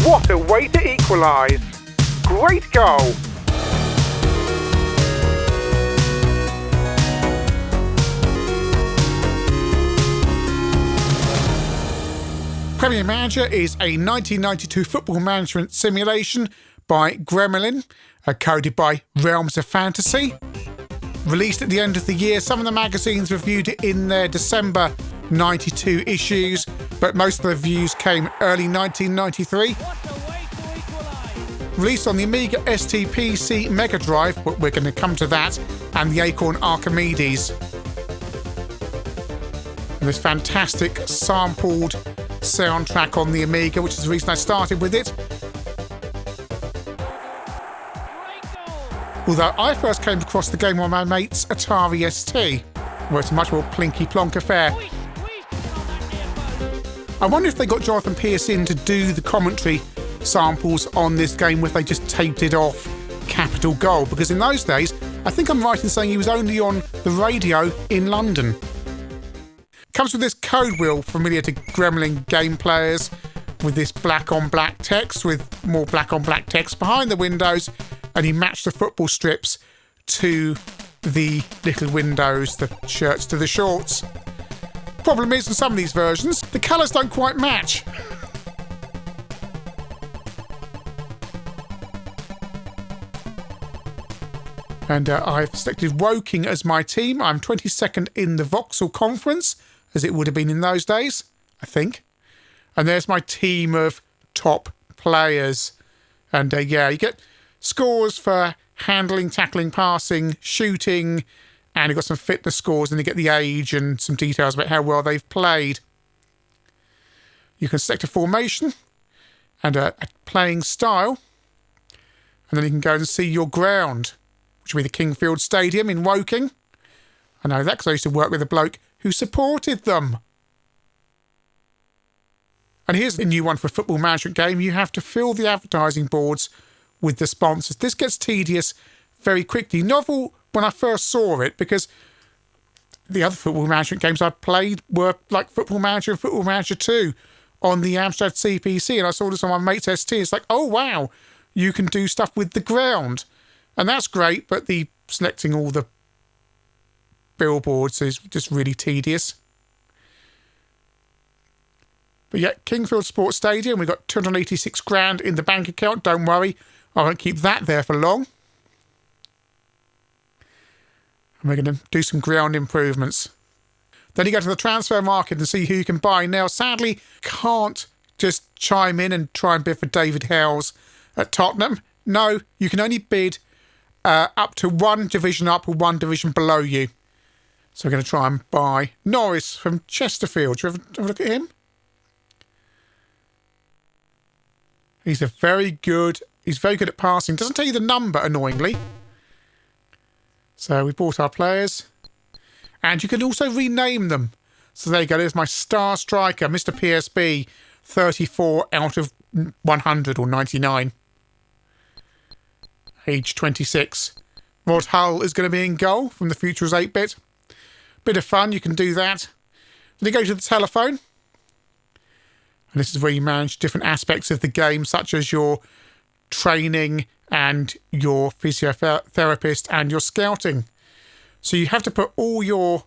What a way to equalise. Great goal. Premier Manager is a 1992 football management simulation by Gremlin, coded by Realms of Fantasy. Released at the end of the year, some of the magazines reviewed it in their December 92 issues, but most of the reviews came early 1993. Released on the Amiga ST PC Megadrive, but we're going to come to that, and the Acorn Archimedes. And this fantastic sampled soundtrack on the Amiga, which is the reason I started with it. Although I first came across the game on my mate's Atari ST, where it's a much more plinky-plonk affair. I wonder if they got Jonathan Pierce in to do the commentary samples on this game, if they just taped it off Capital Gold, because in those days, I think I'm right in saying he was only on the radio in London. Comes with this code wheel familiar to Gremlin game players, with this black on black text, with more black on black text behind the windows, and you match the football strips to the little windows, the shirts to the shorts. Problem is, in some of these versions, the colours don't quite match. And I've selected Woking as my team. I'm 22nd in the Vauxhall Conference, as it would have been in those days, I think. And there's my team of top players. And yeah, you get scores for handling, tackling, passing, shooting, and you've got some fitness scores, and you get the age and some details about how well they've played. You can select a formation and a playing style, and then you can go and see your ground, which will be the Kingfield Stadium in Woking. I know that because I used to work with a bloke who supported them. And here's a new one for a football management game. You have to fill the advertising boards with the sponsors. This gets tedious very quickly. Novel when I first saw it, because the other football management games I played were like Football Manager and Football Manager 2 on the Amstrad CPC, and I saw this on my mate's ST. It's like, oh wow, you can do stuff with the ground. And that's great, but the selecting all the billboards is just really tedious. But yeah, Kingfield Sports Stadium, we've got 286 grand in the bank account. Don't worry, I won't keep that there for long. And we're going to do some ground improvements. Then you go to the transfer market and see who you can buy. Now, sadly, can't just chime in and try and bid for David Howes at Tottenham. No, you can only bid up to one division up or one division below you. So we're going to try and buy Norris from Chesterfield. Do you have a look at him? He's very good at passing. Doesn't tell you the number, annoyingly. So we bought our players. And you can also rename them. So there you go. There's my star striker, Mr. PSB, 34 out of 100 or 99. Age 26. Rod Hull is going to be in goal from the Futures 8-bit. Bit of fun, you can do that. Then you go to the telephone. And this is where you manage different aspects of the game, such as your training and your physiotherapist and your scouting. So you have to put all your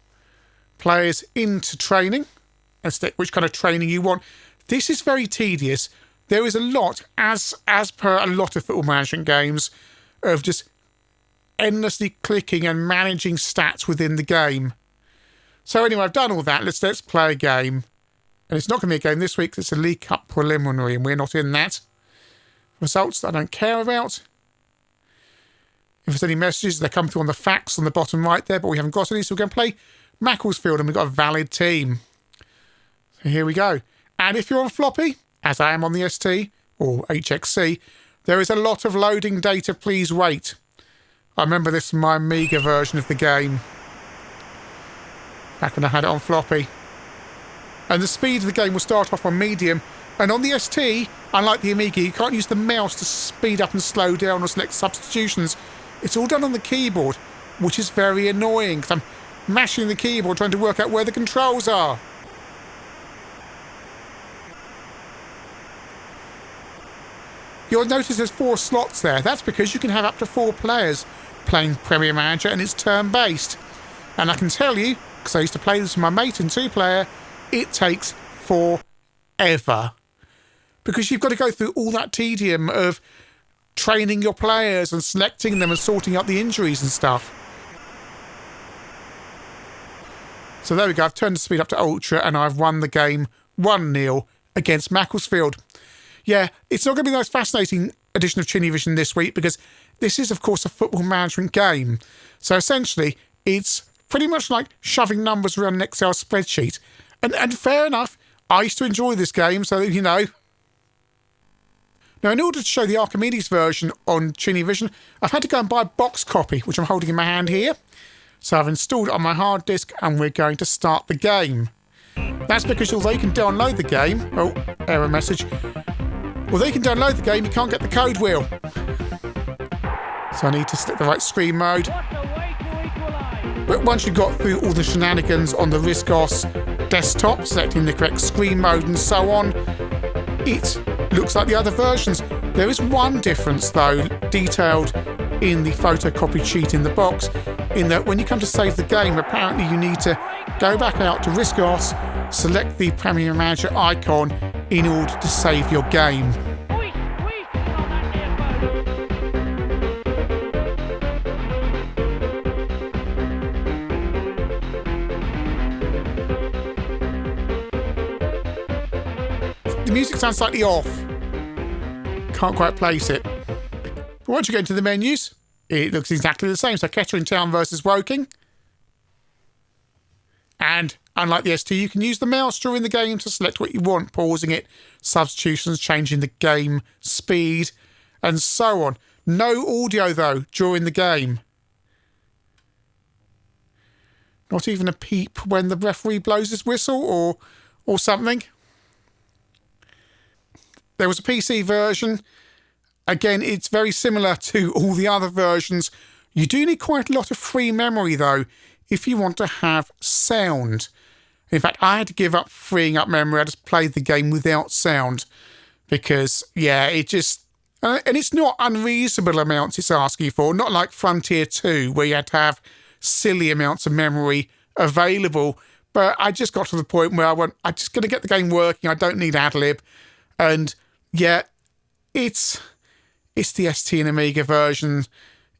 players into training and select which kind of training you want. This is very tedious. There is a lot, as per a lot of football management games, of just endlessly clicking and managing stats within the game. So anyway, I've done all that. Let's play a game. And it's not going to be a game this week because it's a League Cup preliminary and we're not in that. Results that I don't care about. If there's any messages, they come through on the facts on the bottom right there, but we haven't got any, so we're going to play Macclesfield and we've got a valid team. So here we go. And if you're on floppy, as I am on the ST or HXC, there is a lot of loading data. Please wait. I remember this from my Amiga version of the game, back when I had it on floppy. And the speed of the game will start off on medium. And on the ST, unlike the Amiga, you can't use the mouse to speed up and slow down or select substitutions. It's all done on the keyboard, which is very annoying because I'm mashing the keyboard trying to work out where the controls are. You'll notice there's 4 slots there. That's because you can have up to 4 players playing Premier Manager, and it's turn-based. And I can tell you, because I used to play this with my mate in 2-player, it takes forever. Because you've got to go through all that tedium of training your players and selecting them and sorting out the injuries and stuff. So there we go, I've turned the speed up to Ultra and I've won the game 1-0 against Macclesfield. Yeah, it's not going to be the most fascinating edition of ChinnyVision this week because this is, of course, a football management game. So essentially, it's pretty much like shoving numbers around an Excel spreadsheet. And fair enough, I used to enjoy this game, so you know. Now, in order to show the Archimedes version on ChinnyVision, I've had to go and buy a box copy, which I'm holding in my hand here. So I've installed it on my hard disk and we're going to start the game. That's because although you can download the game... Oh, error message. Although you can download the game, you can't get the code wheel. So I need to select the right screen mode. But once you've got through all the shenanigans on the RISC-OS desktop, selecting the correct screen mode and so on, it looks like the other versions. There is one difference, though, detailed in the photocopied sheet in the box, in that when you come to save the game, apparently you need to go back out to RISC-OS, select the Premier Manager icon in order to save your game. The music sounds slightly off. Can't quite place it. But once you get into the menus, it looks exactly the same. So Kettering Town versus Woking. And unlike the ST, you can use the mouse during the game to select what you want, pausing it, substitutions, changing the game speed, and so on. No audio, though, during the game. Not even a peep when the referee blows his whistle or something. There was a PC version. Again, it's very similar to all the other versions. You do need quite a lot of free memory, though, if you want to have sound. In fact, I had to give up freeing up memory. I just played the game without sound because, yeah, it just... and it's not unreasonable amounts it's asking for, not like Frontier 2, where you had to have silly amounts of memory available. But I just got to the point where I went, I'm just going to get the game working. I don't need ad-lib. And, yeah, it's the ST and Amiga version.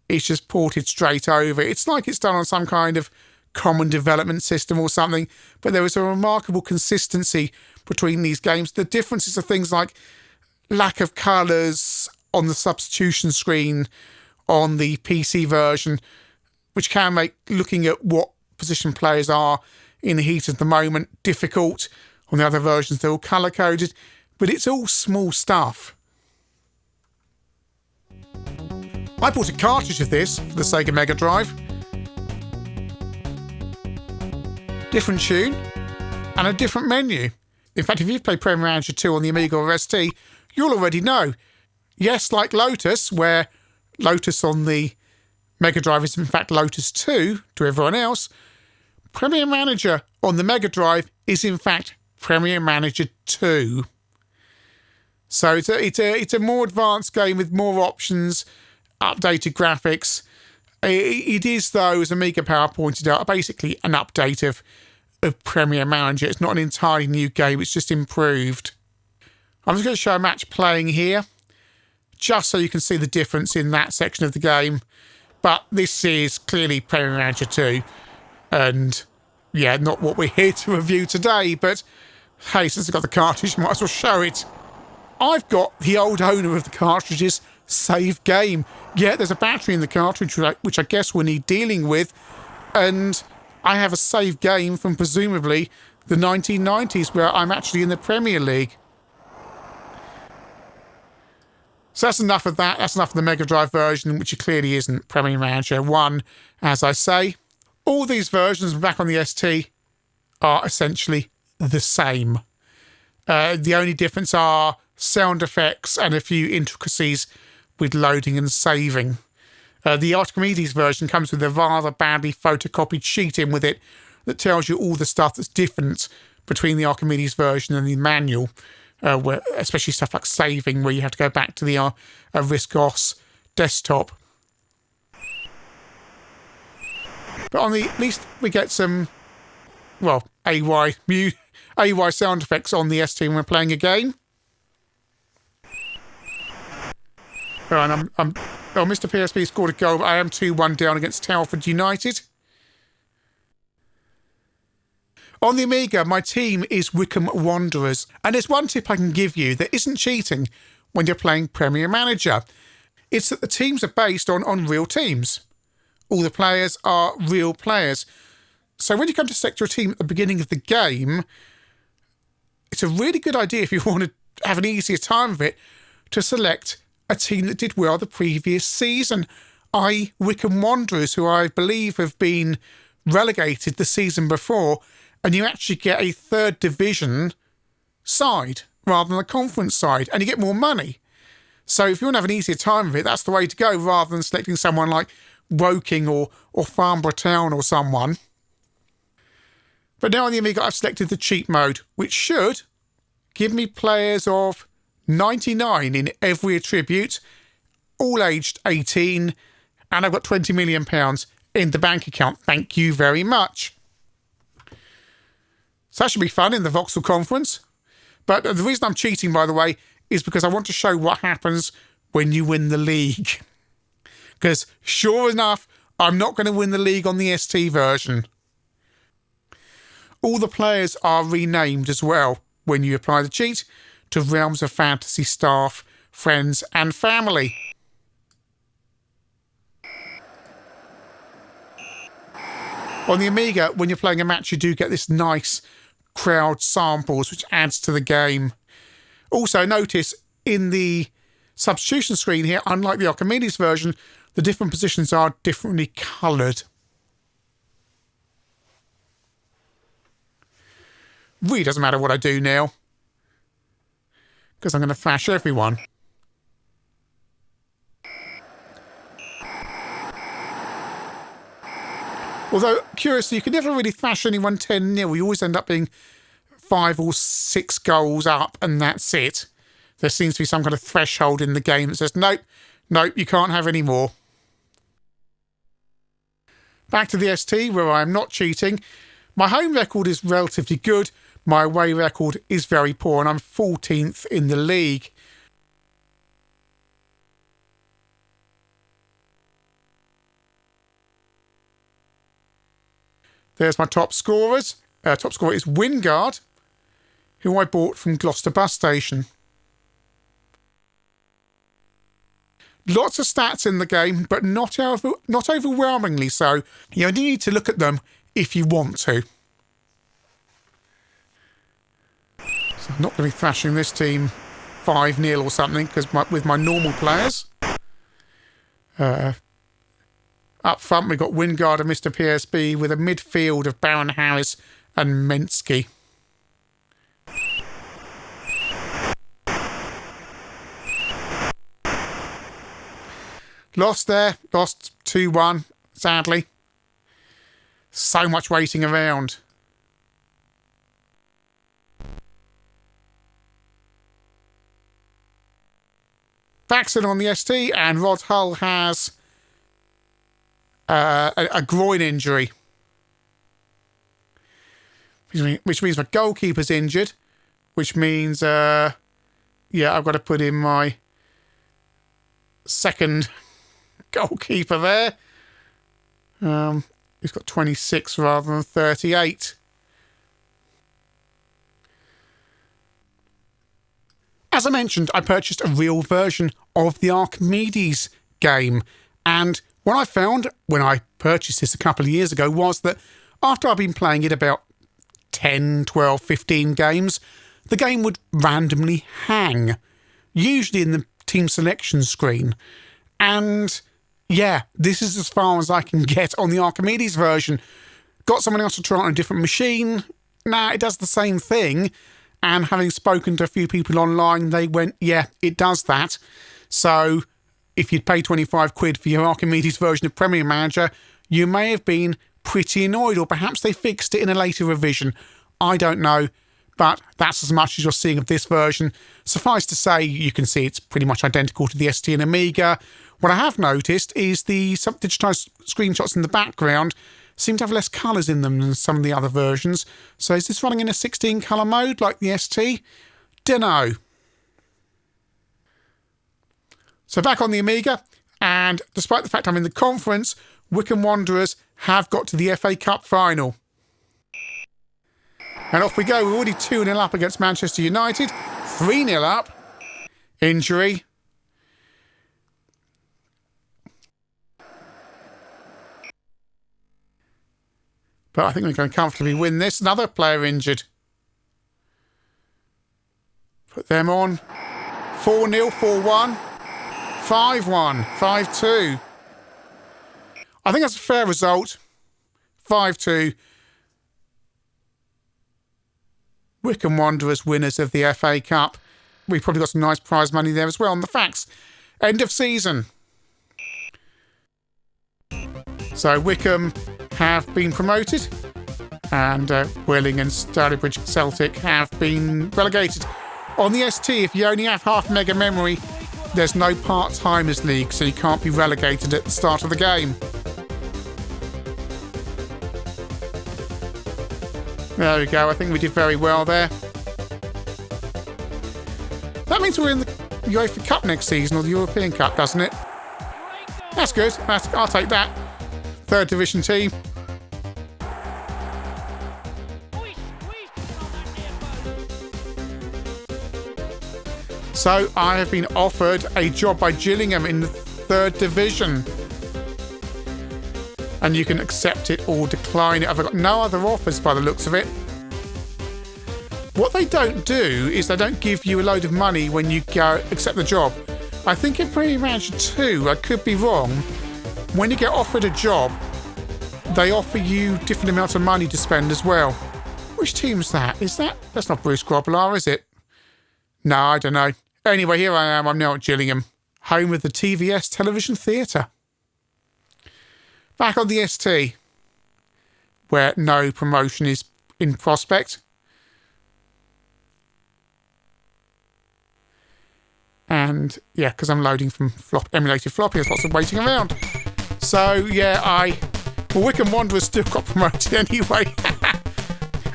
It's just ported straight over. It's like it's done on some kind of common development system or something, but there is a remarkable consistency between these games. The differences are things like lack of colours on the substitution screen on the PC version, which can make looking at what position players are in the heat of the moment difficult. On the other versions, they're all colour-coded, but it's all small stuff. I bought a cartridge of this for the Sega Megadrive. Different tune and a different menu. In fact, if you've played Premier Manager 2 on the Amiga or ST, you'll already know. Yes, like Lotus, where Lotus on the Megadrive is in fact Lotus 2 to everyone else, Premier Manager on the Megadrive is in fact Premier Manager 2. So it's a more advanced game with more options, updated graphics. It is, though, as Amiga Power pointed out, basically an update of Premier Manager. It's not an entirely new game, it's just improved. I'm just going to show a match playing here, just so you can see the difference in that section of the game. But this is clearly Premier Manager 2, and yeah, not what we're here to review today, but hey, since I've got the cartridge, might as well show it. I've got the old owner of the cartridge's save game. Yeah, there's a battery in the cartridge, which I guess we need dealing with, and I have a save game from presumably the 1990s where I'm actually in the Premier League. So that's enough of that. That's enough of the Mega Drive version, which clearly isn't Premier Manager 1, as I say. All these versions back on the ST are essentially the same. The only difference are sound effects and a few intricacies with loading and saving. The Archimedes version comes with a rather badly photocopied sheet in with it that tells you all the stuff that's different between the Archimedes version and the manual, especially stuff like saving, where you have to go back to the RISC-OS desktop. But at least we get some, well, AY sound effects on the ST when we're playing a game. Right, Mr. PSP scored a goal, but I am 2-1 down against Telford United. On the Amiga, my team is Wycombe Wanderers, and there's one tip I can give you that isn't cheating when you're playing Premier Manager. It's that the teams are based on real teams. All the players are real players. So when you come to select your team at the beginning of the game, it's a really good idea, if you want to have an easier time of it, to select a team that did well the previous season. Wycombe Wanderers, who I believe have been relegated the season before, and you actually get a third division side rather than a conference side, and you get more money. So if you want to have an easier time of it, that's the way to go, rather than selecting someone like Woking or Farnborough Town or someone. But now on the Amiga, I've selected the cheat mode, which should give me players of 99 in every attribute, all aged 18, and I've got £20 million in the bank account. Thank you very much. So that should be fun in the Vauxhall Conference. But the reason I'm cheating, by the way, is because I want to show what happens when you win the league. Because sure enough, I'm not going to win the league on the ST version. All the players are renamed as well when you apply the cheat to Realms of Fantasy staff, friends and family. On the Amiga, when you're playing a match, you do get this nice crowd samples, which adds to the game. Also, notice in the substitution screen here, unlike the Archimedes version, the different positions are differently coloured. Really doesn't matter what I do now, because I'm going to thrash everyone. Although, curiously, you can never really thrash anyone 10-0. You always end up being 5 or 6 goals up, and that's it. There seems to be some kind of threshold in the game that says, nope, you can't have any more. Back to the ST, where I am not cheating. My home record is relatively good. My away record is very poor, and I'm 14th in the league. There's my top scorers. Top scorer is Wingard, who I bought from Gloucester Bus Station. Lots of stats in the game, but not overwhelmingly so. You only need to look at them if you want to. So I'm not going to be thrashing this team 5-0 or something, because with my normal players. Up front, we've got Wingard and Mr. PSB, with a midfield of Baron Harris and Mensky. Lost 2-1, sadly. So much waiting around. Faxon on the ST, and Rod Hull has a groin injury, which means my goalkeeper's injured, which means, I've got to put in my second goalkeeper there. He's got 26 rather than 38. As I mentioned, I purchased a real version of the Archimedes game, and what I found when I purchased this a couple of years ago was that after I've been playing it about 10, 12, 15 games, the game would randomly hang, usually in the team selection screen. And yeah, this is as far as I can get on the Archimedes version. Got someone else to try it on a different machine. Nah, it does the same thing. And having spoken to a few people online, they went, yeah, it does that. So if you'd pay 25 quid for your Archimedes version of Premier Manager, you may have been pretty annoyed, or perhaps they fixed it in a later revision. I don't know. but that's as much as you're seeing of this version. Suffice to say, you can see it's pretty much identical to the ST and Amiga. What I have noticed is some digitised screenshots in the background seem to have less colours in them than some of the other versions. So is this running in a 16 colour mode like the ST? Dunno. So back on the Amiga, and despite the fact I'm in the conference, Wycombe Wanderers have got to the FA Cup final. And off we go. We're already 2-0 up against Manchester United. 3-0 up. Injury. But I think we're going to comfortably win this. Another player injured. Put them on. 4-0, 4-1. 5-1, 5-2. I think that's a fair result. 5-2. Wycombe Wanderers winners of the FA Cup. We've probably got some nice prize money there as well on the facts. End of season. So Wycombe have been promoted, and Welling and Stalybridge Celtic have been relegated. On the ST, if you only have half mega memory, there's no part-timers league, so you can't be relegated at the start of the game. There we go. I think we did very well there. That means we're in the UEFA Cup next season, or the European Cup, doesn't it? That's good. I'll take that. Third division team. So I have been offered a job by Gillingham in the third division. And you can accept it or decline it. I've got no other offers by the looks of it. What they don't do is they don't give you a load of money when you go accept the job. I think in Premier Manager 2, I could be wrong, when you get offered a job, they offer you different amounts of money to spend as well. Which team's that? That's not Bruce Grobbelaar, is it? No, I don't know. Anyway, here I am. I'm now at Gillingham, home of the TVS Television Theatre. Back on the ST, where no promotion is in prospect. And yeah, because I'm loading from emulated floppy, there's lots of waiting around. So yeah, Wycombe Wanderers still got promoted anyway.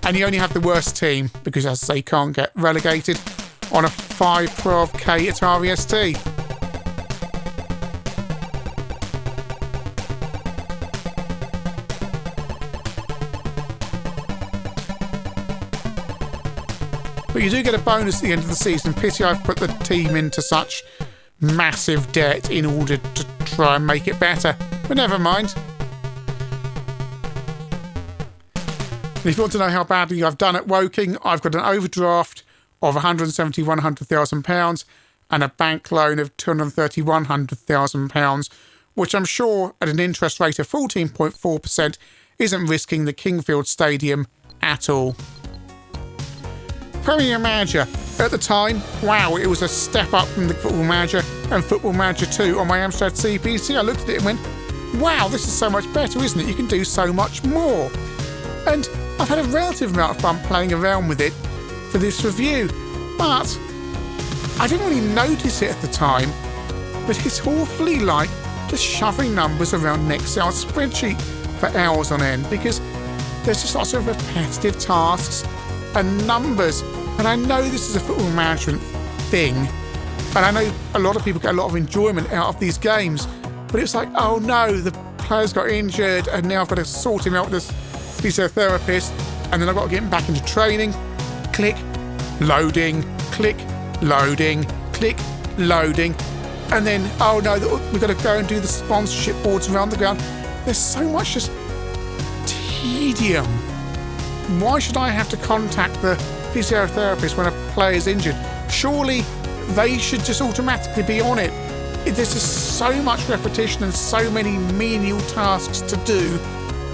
And you only have the worst team, because as I say, you can't get relegated on a 512k Atari ST. But you do get a bonus at the end of the season. Pity I've put the team into such massive debt in order to try and make it better. But never mind. And if you want to know how badly I've done at Woking, I've got an overdraft of £171,000 and a bank loan of £231,000, which I'm sure at an interest rate of 14.4% isn't risking the Kingfield Stadium at all. Premier Manager. At the time, wow, it was a step up from the Football Manager and Football Manager 2 on my Amstrad CPC. I looked at it and went, wow, this is so much better, isn't it? You can do so much more. And I've had a relative amount of fun playing around with it for this review. But I didn't really notice it at the time, but it's awfully like just shoving numbers around an Excel spreadsheet for hours on end, because there's just lots of repetitive tasks and numbers. And I know this is a football management thing, and I know a lot of people get a lot of enjoyment out of these games, but it's like, oh no, the player's got injured and now I've got to sort him out with this physiotherapist, and then I've got to get him back into training. Click, loading, click, loading, click, loading, and then, oh no, we've got to go and do the sponsorship boards around the ground. There's so much just tedium. Why should I have to contact the physiotherapist when a player is injured? Surely they should just automatically be on it. There's just so much repetition and so many menial tasks to do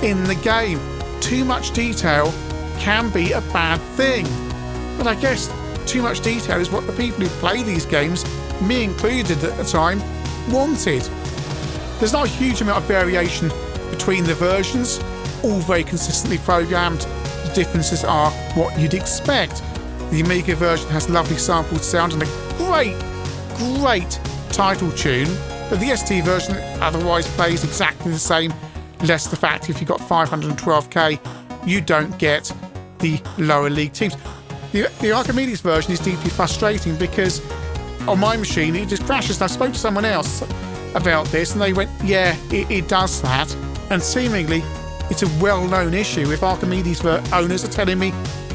in the game. Too much detail can be a bad thing. But I guess too much detail is what the people who play these games, me included at the time, wanted. There's not a huge amount of variation between the versions, all very consistently programmed. The differences are what you'd expect. The Amiga version has lovely sampled sound and a great title tune, but the ST version otherwise plays exactly the same, less the fact if you've got 512k, you don't get the lower league teams. The Archimedes version is deeply frustrating because on my machine it just crashes. And I spoke to someone else about this and they went, yeah, it does that. And seemingly it's a well-known issue. If Archimedes owners are telling me,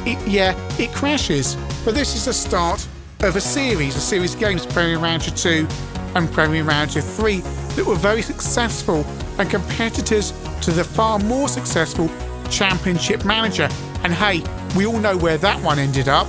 it crashes. But this is the start of a series of games, Premier Manager 2 and Premier Manager 3, that were very successful and competitors to the far more successful Championship Manager. And hey, we all know where that one ended up.